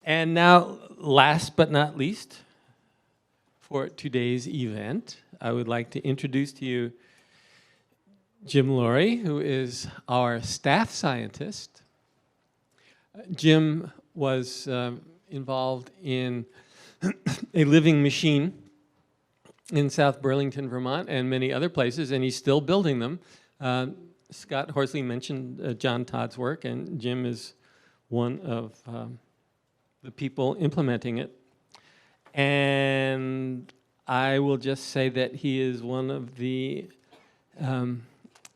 And now, last but not least, for today's event, I would like to introduce to you Jim Laurie, who is our staff scientist. Jim was involved in a living machine in South Burlington, Vermont, and many other places, and he's still building them. Scott Horsley mentioned John Todd's work, and Jim is one of the people implementing it. And I will just say that he is one of the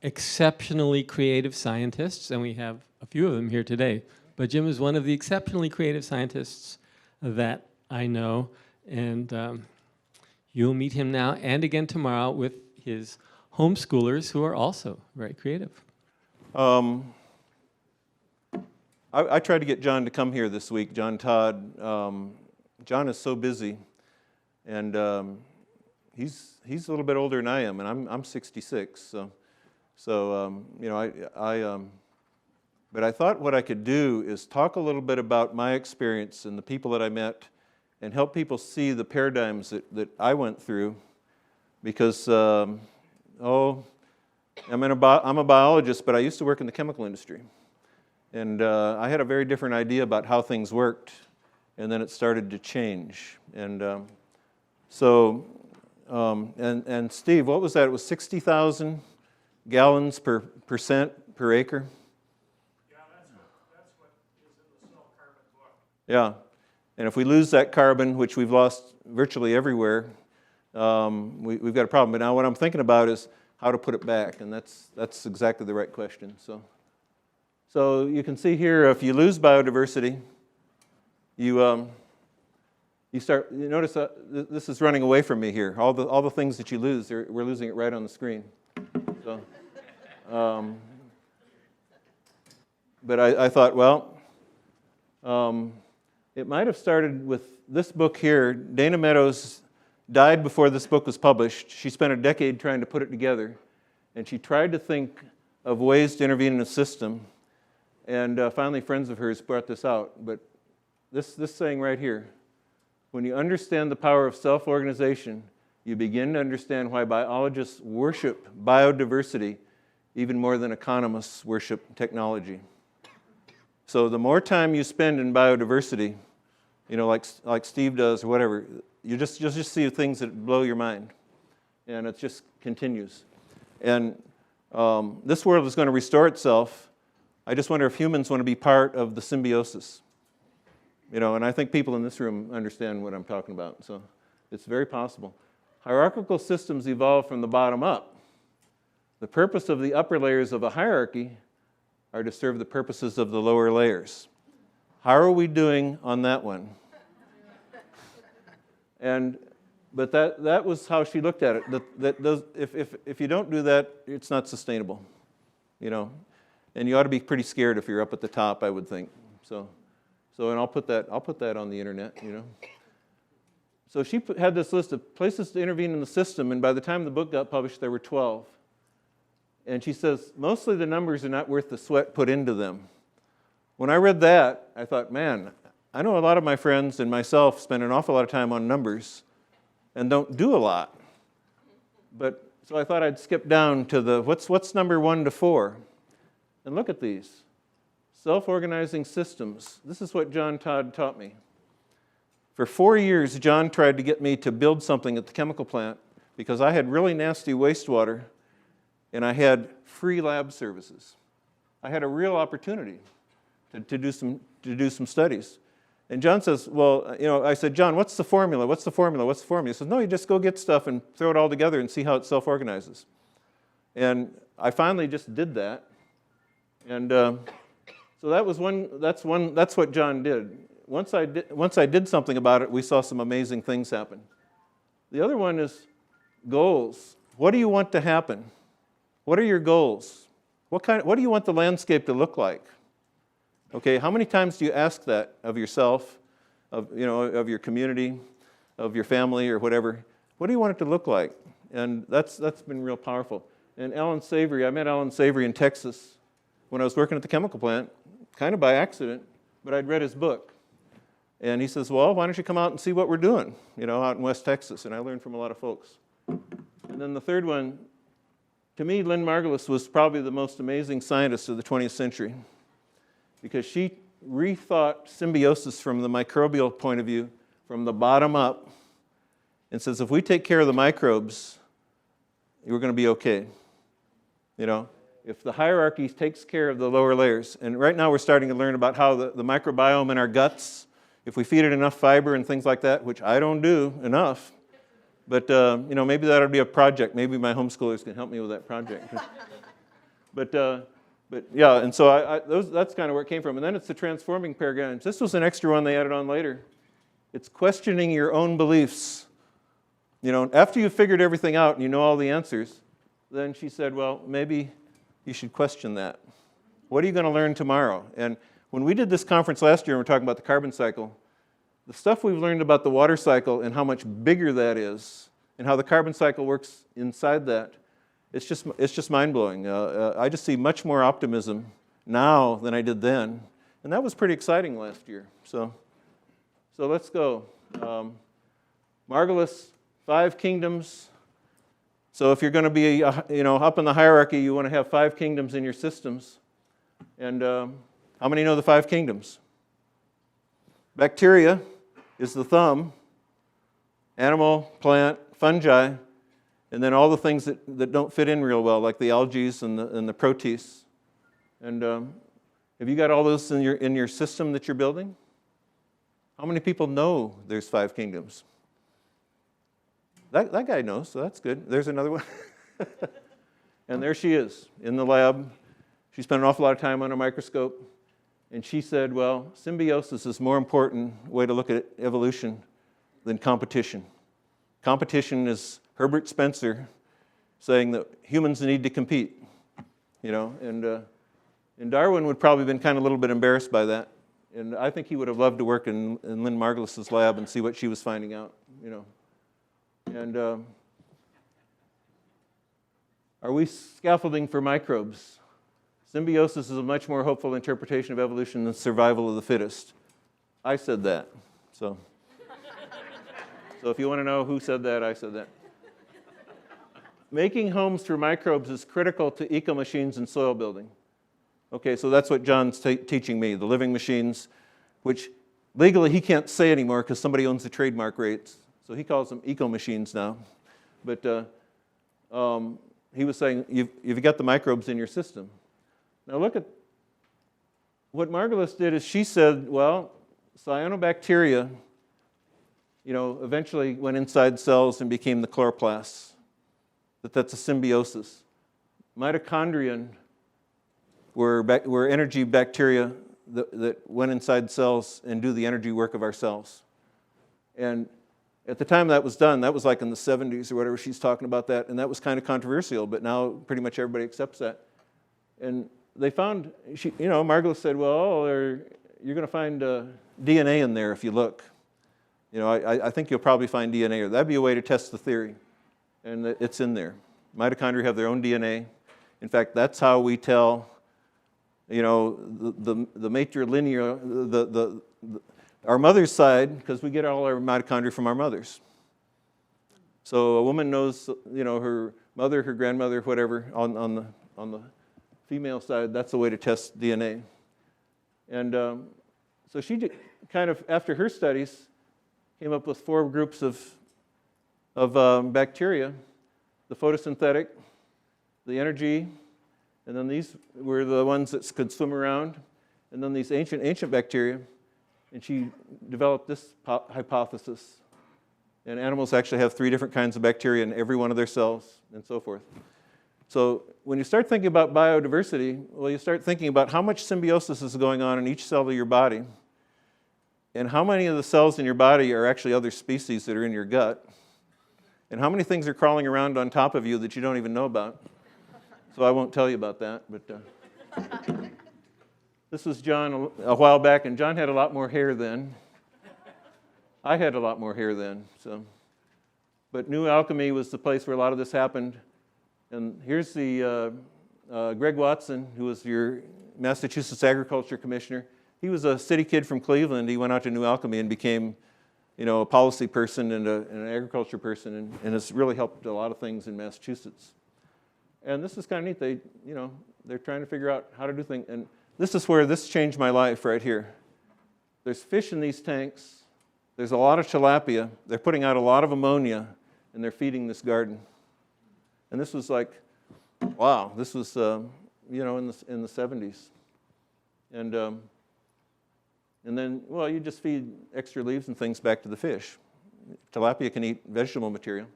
exceptionally creative scientists, and we have a few of them here today. But Jim is one of the exceptionally creative scientists that I know, and you'll meet him now and again tomorrow with his homeschoolers who are also very creative. I tried to get John to come here this week, John Todd. John is so busy, and he's a little bit older than I am, and I'm 66. So you know, but I thought what I could do is talk a little bit about my experience and the people that I met, and help people see the paradigms that I went through, because I'm a biologist, but I used to work in the chemical industry, and I had a very different idea about how things worked, and then it started to change, and and Steve, what was that? It was 60,000 gallons per percent per acre. Yeah, that's what is in the cell carbon book. Yeah. And if we lose that carbon, which we've lost virtually everywhere, we've got a problem. But now what I'm thinking about is how to put it back, and that's exactly the right question. So you can see here, if you lose biodiversity, you notice this is running away from me here. All the things that you lose, we're losing it right on the screen. So, but I thought, well. It might have started with this book here. Dana Meadows died before this book was published. She spent a decade trying to put it together, and she tried to think of ways to intervene in the system, and finally friends of hers brought this out. But this saying right here, when you understand the power of self-organization, you begin to understand why biologists worship biodiversity even more than economists worship technology. So the more time you spend in biodiversity, you know, like Steve does or whatever, you'll just see things that blow your mind, and it just continues. And this world is going to restore itself. I just wonder if humans want to be part of the symbiosis. You know, and I think people in this room understand what I'm talking about. So it's very possible. Hierarchical systems evolve from the bottom up. The purpose of the upper layers of a hierarchy are to serve the purposes of the lower layers. How are we doing on that one? But that was how she looked at it. If you don't do that, it's not sustainable, you know. And you ought to be pretty scared if you're up at the top, I would think. So and I'll put that on the internet, you know. So she had this list of places to intervene in the system, and by the time the book got published, there were 12. And she says, mostly the numbers are not worth the sweat put into them. When I read that, I thought, man, I know a lot of my friends and myself spend an awful lot of time on numbers and don't do a lot. But so I thought I'd skip down to the, what's number 1 to 4? And look at these. Self-organizing systems. This is what John Todd taught me. For 4 years, John tried to get me to build something at the chemical plant because I had really nasty wastewater and I had free lab services. I had a real opportunity to do some studies. And John says, well, you know, I said, John, what's the formula? What's the formula? What's the formula? He says, no, you just go get stuff and throw it all together and see how it self-organizes. And I finally just did that. And so that's what John did. Once I did something about it, we saw some amazing things happen. The other one is goals. What do you want to happen? What are your goals? What do you want the landscape to look like? Okay, how many times do you ask that of yourself, of your community, of your family or whatever? What do you want it to look like? And that's been real powerful. And Alan Savory, I met Alan Savory in Texas when I was working at the chemical plant, kind of by accident, but I'd read his book. And he says, well, why don't you come out and see what we're doing, out in West Texas? And I learned from a lot of folks. And then the third one, to me, Lynn Margulis was probably the most amazing scientist of the 20th century because she rethought symbiosis from the microbial point of view, from the bottom up, and says, if we take care of the microbes, we're going to be okay. If the hierarchy takes care of the lower layers, and right now we're starting to learn about how the microbiome in our guts, if we feed it enough fiber and things like that, which I don't do enough, but maybe that'll be a project. Maybe my homeschoolers can help me with that project. But yeah, and so that's kind of where it came from. And then it's the transforming paradigms. This was an extra one they added on later. It's questioning your own beliefs. After you've figured everything out and you know all the answers, then she said, well, maybe you should question that. What are you going to learn tomorrow? And when we did this conference last year and we're talking about the carbon cycle, the stuff we've learned about the water cycle and how much bigger that is and how the carbon cycle works inside that, it's just mind-blowing. I just see much more optimism now than I did then. And that was pretty exciting last year. So let's go. Margulis, 5 kingdoms. So if you're going to be up in the hierarchy, you want to have 5 kingdoms in your systems. And how many know the 5 kingdoms? Bacteria is the thumb, animal, plant, fungi, and then all the things that don't fit in real well, like the algae and the protists. And have you got all those in your system that you're building? How many people know there's 5 kingdoms? That guy knows, so that's good. There's another one. And there she is in the lab. She spent an awful lot of time on a microscope. And she said, well, symbiosis is a more important way to look at evolution than competition. Competition is Herbert Spencer saying that humans need to compete. And Darwin would probably have been kind of a little bit embarrassed by that. And I think he would have loved to work in Lynn Margulis's lab and see what she was finding out. And are we scaffolding for microbes? Symbiosis is a much more hopeful interpretation of evolution than survival of the fittest. I said that. So if you want to know who said that, I said that. Making homes for microbes is critical to eco-machines and soil building. Okay, so that's what John's teaching me, the living machines, which legally he can't say anymore because somebody owns the trademark rights. So he calls them eco-machines now. But he was saying, you've got the microbes in your system. Now look at what Margulis did is she said, well, cyanobacteria, eventually went inside cells and became the chloroplasts. That's a symbiosis. Mitochondria were energy bacteria that went inside cells and do the energy work of our cells. And at the time that was done, that was like in the 70s or whatever, she's talking about that, and that was kind of controversial, but now pretty much everybody accepts that. And they found, Margulis said, well, you're going to find DNA in there if you look. I think you'll probably find DNA, or that'd be a way to test the theory. And it's in there. Mitochondria have their own DNA. In fact, that's how we tell, the matrilineal, our mother's side, because we get all our mitochondria from our mothers. So a woman knows, her mother, her grandmother, whatever, on the female side. That's the way to test DNA. And so she did, kind of, after her studies, came up with 4 groups of bacteria: the photosynthetic, the energy, and then these were the ones that could swim around, and then these ancient bacteria. And she developed this hypothesis. And animals actually have 3 different kinds of bacteria in every one of their cells, and so forth. So when you start thinking about biodiversity, well, you start thinking about how much symbiosis is going on in each cell of your body, and how many of the cells in your body are actually other species that are in your gut, and how many things are crawling around on top of you that you don't even know about. So I won't tell you about that, but this was John a while back, and John had a lot more hair then. I had a lot more hair then. But New Alchemy was the place where a lot of this happened. And here's the Greg Watson, who was your Massachusetts Agriculture Commissioner. he was a city kid from Cleveland. He went out to New Alchemy and became, you know, a policy person and an agriculture person, and has really helped a lot of things in Massachusetts. And this is kind of neat. They, you know, they're trying to figure out how to do things. And this is where this changed my life right here. There's fish in these tanks. There's a lot of tilapia. They're putting out a lot of ammonia, and they're feeding this garden. And this was like, wow, this was, you know, in the 70s. And then, well, you just feed extra leaves and things back to the fish. Tilapia can eat vegetable material.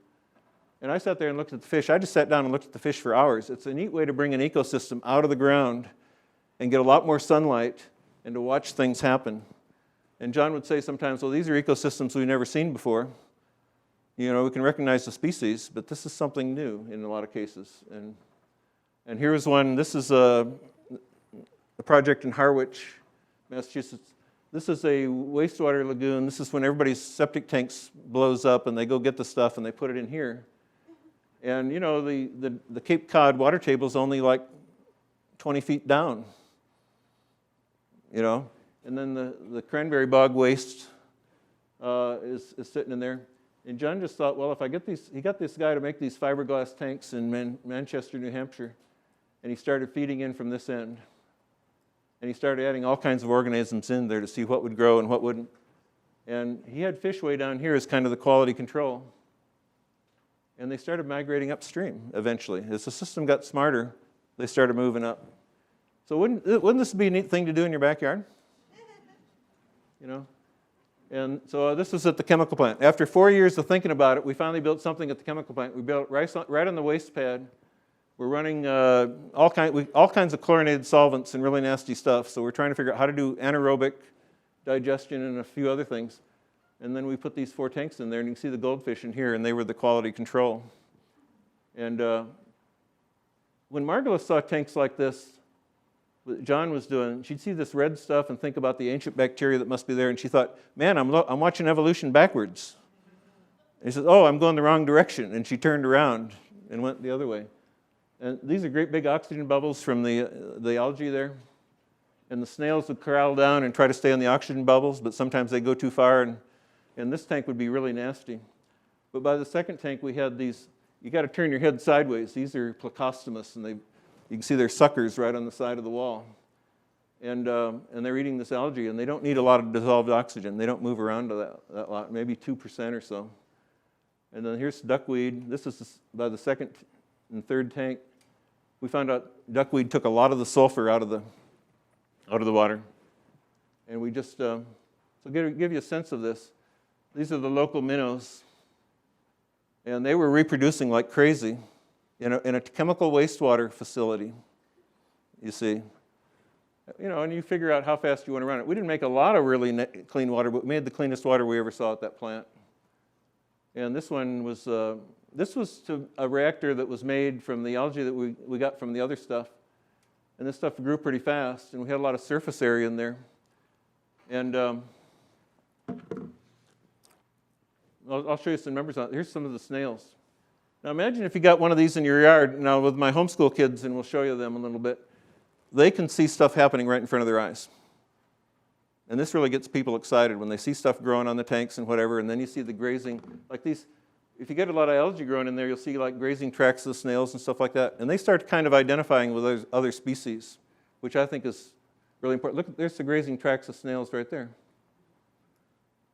And I sat there and looked at the fish. I just sat down and looked at the fish for hours. It's a neat way to bring an ecosystem out of the ground and get a lot more sunlight and to watch things happen. And John would say sometimes, well, these are ecosystems we've never seen before. You know, we can recognize the species, but this is something new in a lot of cases. And here's one. This is a project in Harwich, Massachusetts. This is a wastewater lagoon. This is when everybody's septic tanks blows up and they go get the stuff and they put it in here. And you know, the Cape Cod water table is only like 20 feet down. You know, and then the cranberry bog waste is sitting in there. And John just thought, well, if I get these, he got this guy to make these fiberglass tanks in Manchester, New Hampshire, and he started feeding in from this end. And he started adding all kinds of organisms in there to see what would grow and what wouldn't. And he had fish way down here as kind of the quality control. And they started migrating upstream eventually. As the system got smarter, they started moving up. So wouldn't this be a neat thing to do in your backyard? You know? And so this was at the chemical plant. After 4 years of thinking about it, we finally built something at the chemical plant. We built right on the waste pad. We're running all kinds of chlorinated solvents and really nasty stuff. So we're trying to figure out how to do anaerobic digestion and a few other things. And then we put these 4 tanks in there, and you can see the goldfish in here, and they were the quality control. And when Margulis saw tanks like this, what John was doing, she'd see this red stuff and think about the ancient bacteria that must be there, and she thought, man, I'm watching evolution backwards. And he says, oh, I'm going the wrong direction. And she turned around and went the other way. And these are great big oxygen bubbles from the algae there. And the snails would corral down and try to stay on the oxygen bubbles, but sometimes they go too far, and this tank would be really nasty. But by the second tank, we had these, you got to turn your head sideways. These are plecostomus, and you can see they're suckers right on the side of the wall. And they're eating this algae, and they don't need a lot of dissolved oxygen. They don't move around to that lot, maybe 2% or so. And then here's duckweed. This is by the second and third tank. We found out duckweed took a lot of the sulfur out of the water. And we just, so give you a sense of this. These are the local minnows. And they were reproducing like crazy in a chemical wastewater facility, you see. You know, and you figure out how fast you want to run it. We didn't make a lot of really clean water, but we made the cleanest water we ever saw at that plant. And this one was, this was to a reactor that was made from the algae that we got from the other stuff. And this stuff grew pretty fast, and we had a lot of surface area in there. And I'll show you some numbers on it. Here's some of the snails. Now imagine if you got one of these in your yard. Now with my homeschool kids, and we'll show you them a little bit, they can see stuff happening right in front of their eyes. And this really gets people excited when they see stuff growing on the tanks and whatever, and then you see the grazing, like these. If you get a lot of algae growing in there, you'll see like grazing tracks of snails and stuff like that. And they start kind of identifying with other species, which I think is really important. Look, there's the grazing tracks of snails right there.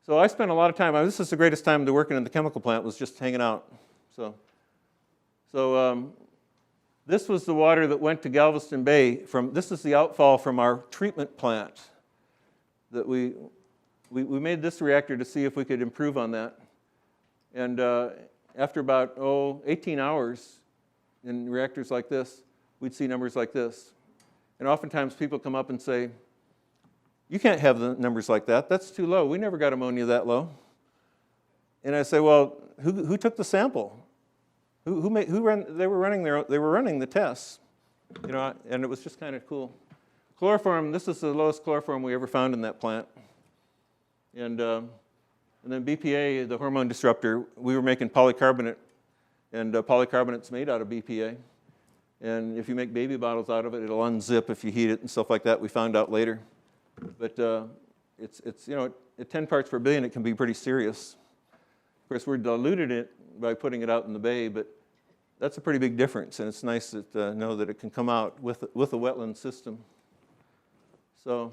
So I spent a lot of time, this is the greatest time to working in the chemical plant, was just hanging out. So this was the water that went to Galveston Bay. This is the outfall from our treatment plant. That we made this reactor to see if we could improve on that. And after about 18 hours in reactors like this, we'd see numbers like this. And oftentimes people come up and say, you can't have the numbers like that. That's too low. We never got ammonia that low. And I say, well, who took the sample? They were running the tests, you know, and it was just kind of cool. Chloroform. This is the lowest chloroform we ever found in that plant. And then BPA, the hormone disruptor, we were making polycarbonate, and polycarbonate's made out of BPA. And if you make baby bottles out of it, it'll unzip if you heat it and stuff like that. We found out later. But it's you know, at 10 parts per billion, it can be pretty serious. Of course, we're diluted it by putting it out in the bay, but that's a pretty big difference, and it's nice to know that it can come out with a wetland system. So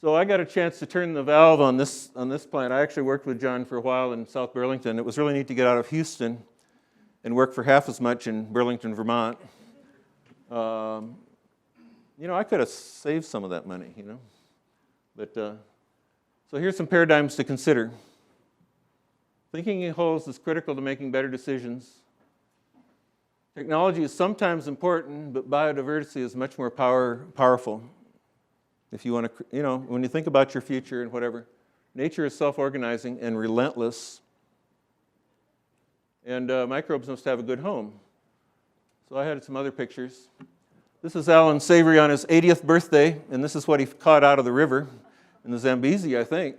I got a chance to turn the valve on this plant. I actually worked with John for a while in South Burlington. It was really neat to get out of Houston and work for half as much in Burlington, Vermont. You know, I could have saved some of that money, you know. But so here's some paradigms to consider. Thinking in wholes is critical to making better decisions. Technology is sometimes important, but biodiversity is much more powerful. If you want to, you know, when you think about your future and whatever, nature is self-organizing and relentless. And microbes must have a good home. So I had some other pictures. This is Alan Savory on his 80th birthday, and this is what he caught out of the river in the Zambezi, I think.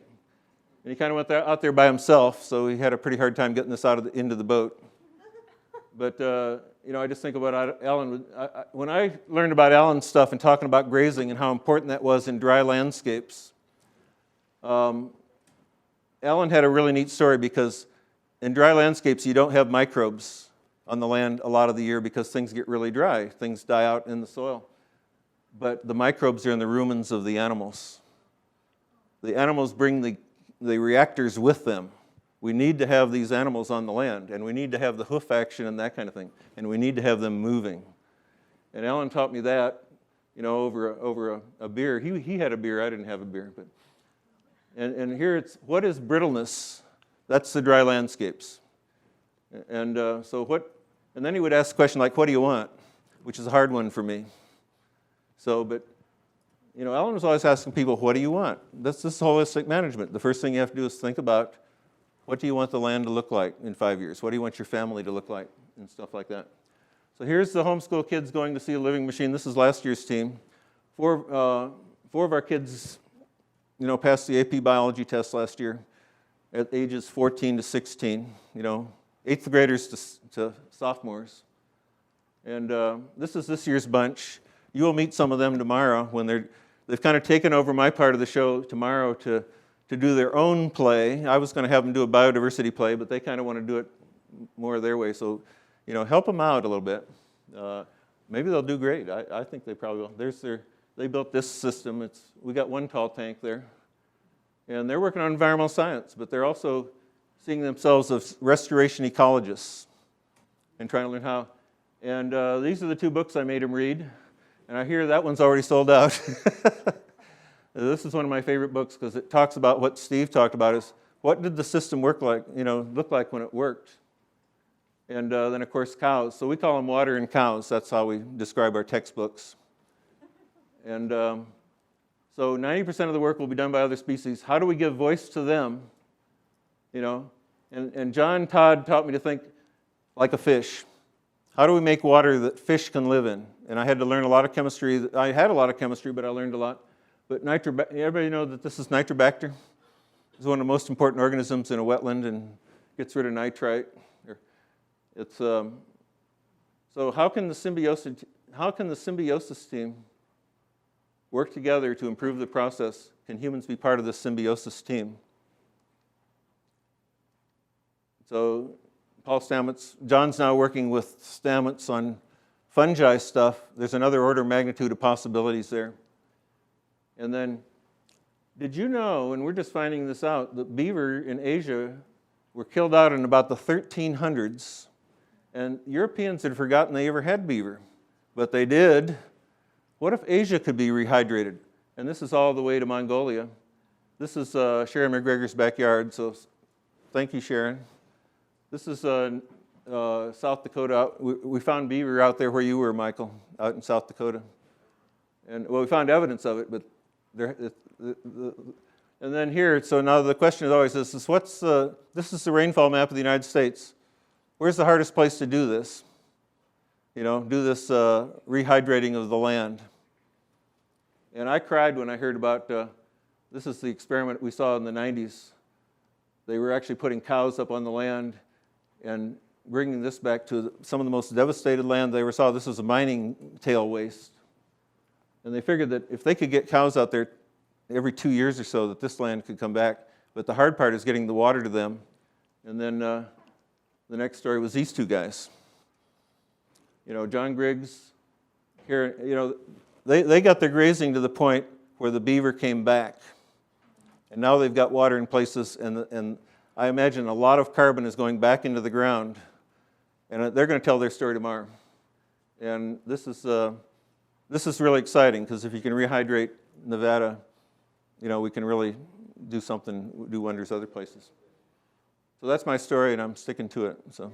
And he kind of went out there by himself, so he had a pretty hard time getting this into the boat. But, you know, I just think about Alan. When I learned about Alan's stuff and talking about grazing and how important that was in dry landscapes, Alan had a really neat story because in dry landscapes, you don't have microbes on the land a lot of the year because things get really dry. Things die out in the soil. But the microbes are in the rumens of the animals. The animals bring the reactors with them. We need to have these animals on the land, and we need to have the hoof action and that kind of thing, and we need to have them moving. And Alan taught me that, you know, over a beer. He had a beer, I didn't have a beer. But and here it's, what is brittleness? That's the dry landscapes. And and then he would ask a question like, what do you want? Which is a hard one for me. So, but, you know, Alan was always asking people, what do you want? This is holistic management. The first thing you have to do is think about, what do you want the land to look like in 5 years? What do you want your family to look like? And stuff like that. So here's the homeschool kids going to see a living machine. This is last year's team. Four of our kids, you know, passed the AP biology test last year at ages 14 to 16, you know, 8th graders to sophomores. And this is this year's bunch. You will meet some of them tomorrow when they've kind of taken over my part of the show tomorrow to do their own play. I was going to have them do a biodiversity play, but they kind of want to do it more their way. So, you know, help them out a little bit. Maybe they'll do great. I think they probably will. They built this system. We got one tall tank there. And they're working on environmental science, but they're also seeing themselves as restoration ecologists and trying to learn how. And these are the 2 books I made them read. And I hear that one's already sold out. This is one of my favorite books because it talks about what Steve talked about is what did the system look like when it worked? And then, of course, cows. So we call them water and cows. That's how we describe our textbooks. And so 90% of the work will be done by other species. How do we give voice to them? You know, and John Todd taught me to think like a fish. How do we make water that fish can live in? And I had to learn a lot of chemistry. I had a lot of chemistry, but I learned a lot. But everybody know that this is Nitrobacter? It's one of the most important organisms in a wetland and gets rid of nitrite. It's so how can the symbiosis team work together to improve the process? Can humans be part of this symbiosis team? So Paul Stamets, John's now working with Stamets on fungi stuff. There's another order of magnitude of possibilities there. And then, did you know, and we're just finding this out, that beaver in Asia were killed out in about the 1300s, and Europeans had forgotten they ever had beaver, but they did. What if Asia could be rehydrated? And this is all the way to Mongolia. This is Sharon McGregor's backyard, so thank you, Sharon. This is South Dakota. We found beaver out there where you were, Michael, out in South Dakota. And, well, we found evidence of it, but and then here, so now the question is always this is the rainfall map of the United States. Where's the hardest place to do this? You know, do this rehydrating of the land. And I cried when I heard about, this is the experiment we saw in the 90s. They were actually putting cows up on the land and bringing this back to some of the most devastated land they ever saw. This was a mining tail waste. And they figured that if they could get cows out there every 2 years or so, that this land could come back. But the hard part is getting the water to them. And then the next story was these two guys. You know, John Griggs, here, you know, they got their grazing to the point where the beaver came back. And now they've got water in places, and I imagine a lot of carbon is going back into the ground. And they're going to tell their story tomorrow. And this is really exciting, because if you can rehydrate Nevada, you know, we can really do something, do wonders other places. So that's my story, and I'm sticking to it. So.